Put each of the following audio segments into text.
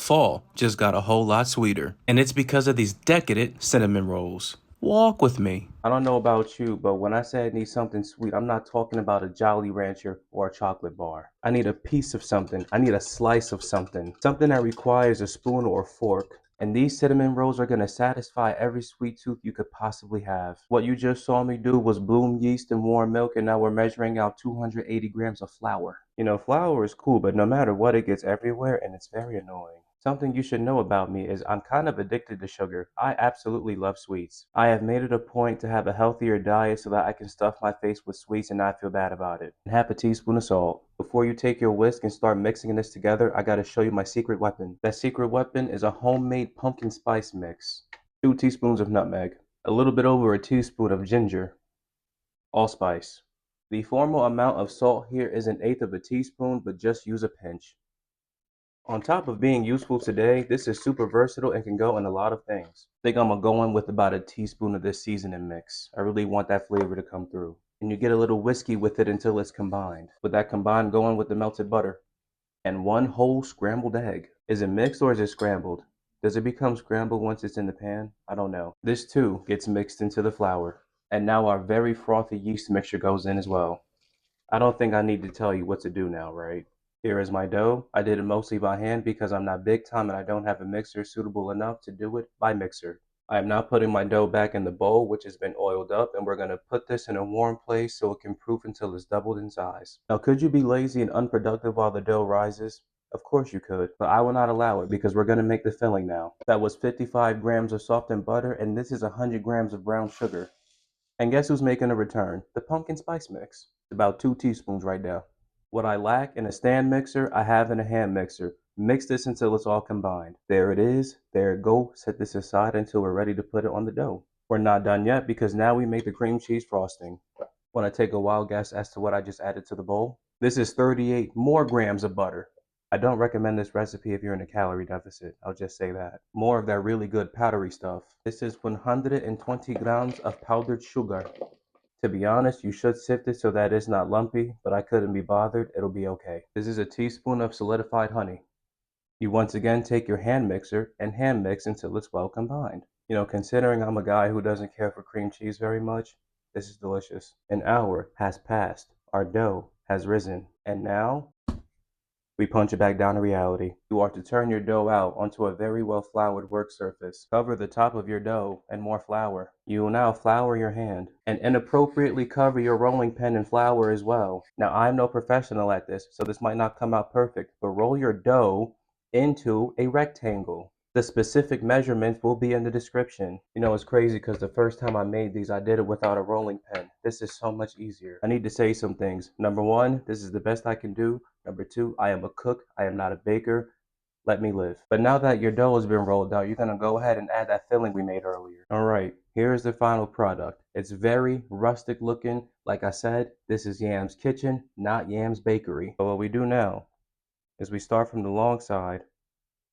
Fall just got a whole lot sweeter, and it's because of these decadent cinnamon rolls. Walk with me. I don't know about you, but when I say I need something sweet, I'm not talking about a Jolly Rancher or a chocolate bar. I need a piece of something. I need a slice of something. Something that requires a spoon or a fork. And these cinnamon rolls are going to satisfy every sweet tooth you could possibly have. What you just saw me do was bloom yeast and warm milk, and now we're measuring out 280 grams of flour. You know, flour is cool, but no matter what, it gets everywhere and it's very annoying. Something you should know about me is I'm kind of addicted to sugar. I absolutely love sweets. I have made it a point to have a healthier diet so that I can stuff my face with sweets and not feel bad about it. And half a teaspoon of salt. Before you take your whisk and start mixing this together, I gotta show you my secret weapon. That secret weapon is a homemade pumpkin spice mix. 2 teaspoons of nutmeg. A little bit over a teaspoon of ginger. Allspice. The formal amount of salt here is 1/8 of a teaspoon, but just use a pinch. On top of being useful today, this is super versatile and can go in a lot of things. I think I'm gonna go in with about a teaspoon of this seasoning mix. I really want that flavor to come through. And you get a little whiskey with it until it's combined. With that combined, go in with the melted butter and 1 whole scrambled egg. Is it mixed or is it scrambled? Does it become scrambled once it's in the pan? I don't know. This too gets mixed into the flour. And now our very frothy yeast mixture goes in as well. I don't think I need to tell you what to do now, right? Here is my dough. I did it mostly by hand because I'm not big time and I don't have a mixer suitable enough to do it by mixer. I am now putting my dough back in the bowl, which has been oiled up, and we're going to put this in a warm place so it can proof until it's doubled in size. Now, could you be lazy and unproductive while the dough rises? Of course you could, but I will not allow it because we're going to make the filling now. That was 55 grams of softened butter, and this is 100 grams of brown sugar. And guess who's making a return? The pumpkin spice mix. About 2 teaspoons right now. What I lack in a stand mixer, I have in a hand mixer. Mix this until it's all combined. There it is. There it go. Set this aside until we're ready to put it on the dough. We're not done yet because now we make the cream cheese frosting. Want to take a wild guess as to what I just added to the bowl? This is 38 more grams of butter. I don't recommend this recipe if you're in a calorie deficit. I'll just say that. More of that really good powdery stuff. This is 120 grams of powdered sugar. To be honest, you should sift it so that it's not lumpy, but I couldn't be bothered. It'll be okay. This is a teaspoon of solidified honey. You once again take your hand mixer and hand mix until it's well combined. You know, considering I'm a guy who doesn't care for cream cheese very much, this is delicious. An hour has passed. Our dough has risen. And now we punch it back down to reality. You are to turn your dough out onto a very well floured work surface. Cover the top of your dough and more flour. You will now flour your hand and inappropriately cover your rolling pin in flour as well. Now, I'm no professional at this, so this might not come out perfect, but roll your dough into a rectangle. The specific measurements will be in the description. You know, it's crazy because the first time I made these, I did it without a rolling pin. This is so much easier. I need to say some things. Number 1, this is the best I can do. Number 2, I am a cook. I am not a baker. Let me live. But now that your dough has been rolled out, you're going to go ahead and add that filling we made earlier. All right, here's the final product. It's very rustic looking. Like I said, this is Yam's Kitchen, not Yam's Bakery. But what we do now is we start from the long side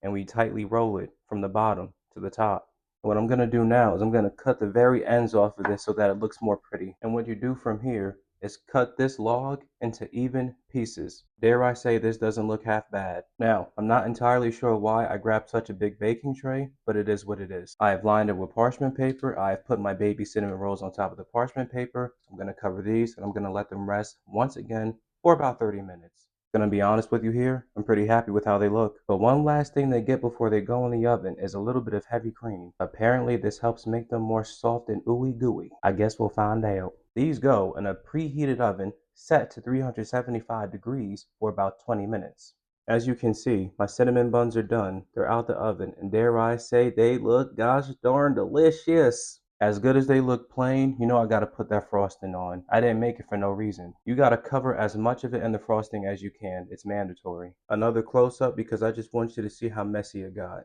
and we tightly roll it from the bottom to the top. What I'm going to do now is I'm going to cut the very ends off of this so that it looks more pretty. And what you do from here is cut this log into even pieces. Dare I say this doesn't look half bad. Now, I'm not entirely sure why I grabbed such a big baking tray, but it is what it is. I have lined it with parchment paper. I have put my baby cinnamon rolls on top of the parchment paper. I'm going to cover these and I'm going to let them rest once again for about 30 minutes. Gonna be honest with you here, I'm pretty happy with how they look. But one last thing they get before they go in the oven is a little bit of heavy cream. Apparently this helps make them more soft and ooey gooey. I guess we'll find out. These go in a preheated oven set to 375 degrees for about 20 minutes. As you can see, my cinnamon buns are done. They're out the oven, and dare I say they look gosh darn delicious. As good as they look plain, you know I gotta put that frosting on. I didn't make it for no reason. You gotta cover as much of it in the frosting as you can. It's mandatory. Another close up because I just want you to see how messy it got.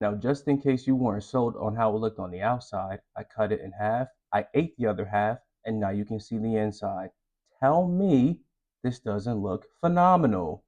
Now, just in case you weren't sold on how it looked on the outside, I cut it in half. I ate the other half, and now you can see the inside. Tell me this doesn't look phenomenal.